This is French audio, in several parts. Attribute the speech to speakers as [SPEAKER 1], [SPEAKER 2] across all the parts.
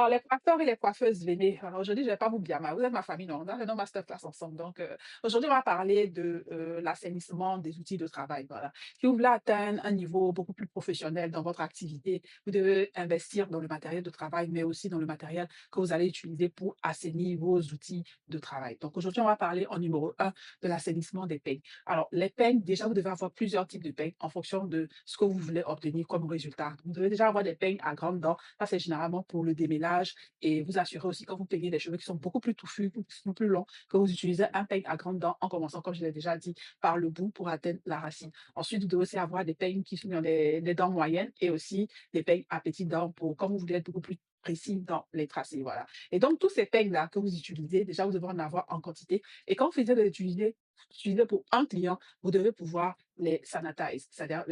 [SPEAKER 1] Alors, les coiffeurs et les coiffeuses, venez. Alors, aujourd'hui, je ne vais pas vous blâmer. Vous êtes ma famille, non? On a fait nos masterclass ensemble. Donc, aujourd'hui, on va parler de l'assainissement des outils de travail. Voilà. Si vous voulez atteindre un niveau beaucoup plus professionnel dans votre activité, vous devez investir dans le matériel de travail, mais aussi dans le matériel que vous allez utiliser pour assainir vos outils de travail. Donc, aujourd'hui, on va parler en numéro un de l'assainissement des peignes. Alors, les peignes, déjà, vous devez avoir plusieurs types de peignes en fonction de ce que vous voulez obtenir comme résultat. Vous devez déjà avoir des peignes à grandes dents. Ça, c'est généralement pour le démêlage et vous assurez aussi quand vous peignez des cheveux qui sont beaucoup plus touffus, qui sont plus longs, que vous utilisez un peigne à grandes dents en commençant, comme je l'ai déjà dit, par le bout pour atteindre la racine. Ensuite, vous devez aussi avoir des peignes qui sont dans des dents moyennes et aussi des peignes à petites dents pour, comme vous voulez être beaucoup plus précis dans les tracés, voilà. Et donc, tous ces peignes-là que vous utilisez, déjà, vous devez en avoir en quantité. Et quand vous faites de l'utiliser pour un client, vous devez pouvoir les sanitize, c'est-à-dire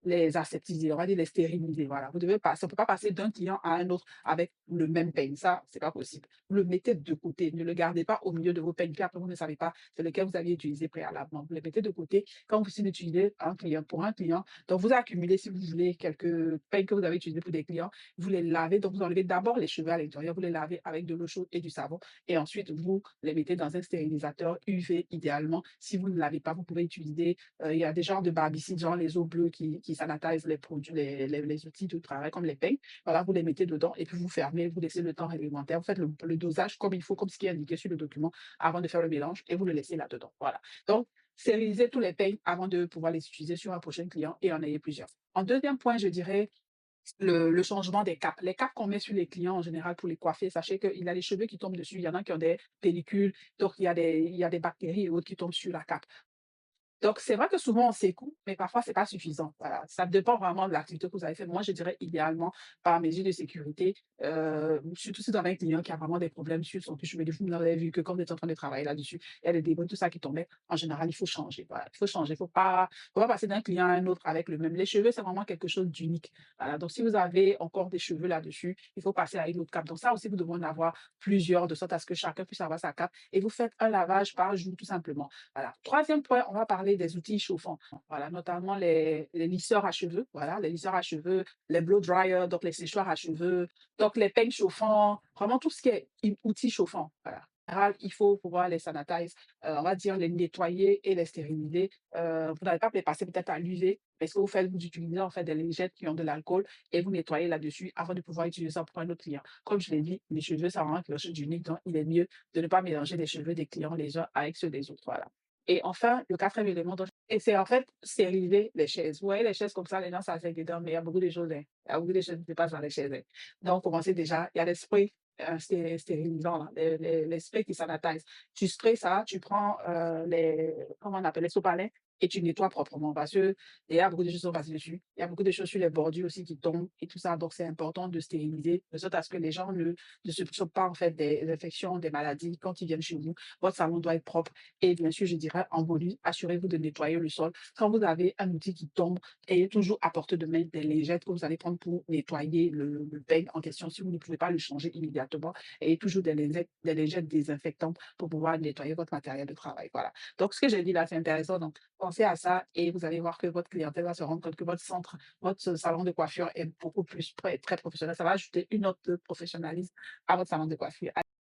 [SPEAKER 1] les aseptiser, on va dire les stériliser. Voilà. Vous devez pas, on ne peut pas passer d'un client à un autre avec le même peigne. Ça, c'est pas possible. Vous le mettez de côté. Ne le gardez pas au milieu de vos peignes. Puis après, vous ne savez pas c'est lequel vous aviez utilisé préalablement. Vous le mettez de côté quand vous utilisez un client pour un client. Donc, vous accumulez, si vous voulez, quelques peignes que vous avez utilisés pour des clients. Vous les lavez. Donc, vous enlevez d'abord les cheveux à l'intérieur. Vous les lavez avec de l'eau chaude et du savon. Et ensuite, vous les mettez dans un stérilisateur UV idéalement. Si vous ne l'avez pas, vous pouvez utiliser il y a des genres de barbicides, genre les eaux bleues qui sanitisent les produits, les outils de travail comme les peignes. Voilà, vous les mettez dedans et puis vous fermez, vous laissez le temps réglementaire. Vous faites le dosage comme il faut, comme ce qui est indiqué sur le document avant de faire le mélange et vous le laissez là-dedans. Voilà. Donc, stérilisez tous les peignes avant de pouvoir les utiliser sur un prochain client et en ayez plusieurs. En deuxième point, je dirais le changement des capes. Les capes qu'on met sur les clients en général pour les coiffer, sachez qu'il y a les cheveux qui tombent dessus, il y en a qui ont des pellicules, donc il y a des bactéries et autres qui tombent sur la cape. Donc, c'est vrai que souvent on s'écoute, mais parfois c'est pas suffisant. Voilà, ça dépend vraiment de l'activité que vous avez fait. Moi, je dirais idéalement, par mesure de sécurité, surtout si vous avez un client qui a vraiment des problèmes sur son touche chevelu, vous avez vu que quand vous êtes en train de travailler là-dessus, il y a des débris, tout ça qui tombait. En général, il faut changer. Voilà, il faut changer. Faut pas passer d'un client à un autre avec le même. Les cheveux, c'est vraiment quelque chose d'unique. Voilà, donc si vous avez encore des cheveux là-dessus, il faut passer à une autre cape. Donc ça aussi, vous devez en avoir plusieurs, de sorte à ce que chacun puisse avoir sa cape. Et vous faites un lavage par jour, tout simplement. Voilà. Troisième point, on va parler des outils chauffants. Voilà, notamment les lisseurs à cheveux. Voilà, les lisseurs à cheveux, les blow dryers, donc les séchoirs à cheveux, donc les peignes chauffants, vraiment tout ce qui est outils chauffants. Voilà. En général, il faut pouvoir les sanitiser, on va dire les nettoyer et les stériliser. Vous n'allez pas les passer peut-être à l'UV, mais ce que vous faites, vous utilisez en fait des lingettes qui ont de l'alcool et vous nettoyez là-dessus avant de pouvoir utiliser ça pour un autre client. Comme je l'ai dit, les cheveux, ça vraiment quelque chose d'unique, donc il est mieux de ne pas mélanger les cheveux des clients les uns avec ceux des autres. Voilà. Et enfin, le quatrième élément, et c'est en fait stériliser les chaises. Vous voyez les chaises comme ça, les gens s'asseyent dedans, mais il y a beaucoup de choses, hein. Il y a beaucoup de choses qui se passent dans les chaises, hein. Donc, commencez déjà, il y a des sprays stérilisants, là, les sprays qui sanitisent. Tu sprays ça, tu prends comment on appelle, les sopalins et tu nettoies proprement parce que il y a beaucoup de choses qui sont passées dessus. Il y a beaucoup de choses sur les bordures aussi qui tombent et tout ça. Donc, c'est important de stériliser de sorte à ce que les gens ne se chopent pas en fait des infections, des maladies quand ils viennent chez vous. Votre salon doit être propre et bien sûr, je dirais en volume, assurez-vous de nettoyer le sol. Quand vous avez un outil qui tombe, ayez toujours à portée de main des lingettes que vous allez prendre pour nettoyer le peigne en question. Si vous ne pouvez pas le changer immédiatement, ayez toujours des lingettes désinfectantes pour pouvoir nettoyer votre matériel de travail. Voilà. Donc, ce que j'ai dit là, c'est intéressant. Donc, pensez à ça et vous allez voir que votre clientèle va se rendre compte que votre salon de coiffure est beaucoup plus très, très professionnel. Ça va ajouter une note de professionnalisme à votre salon de coiffure.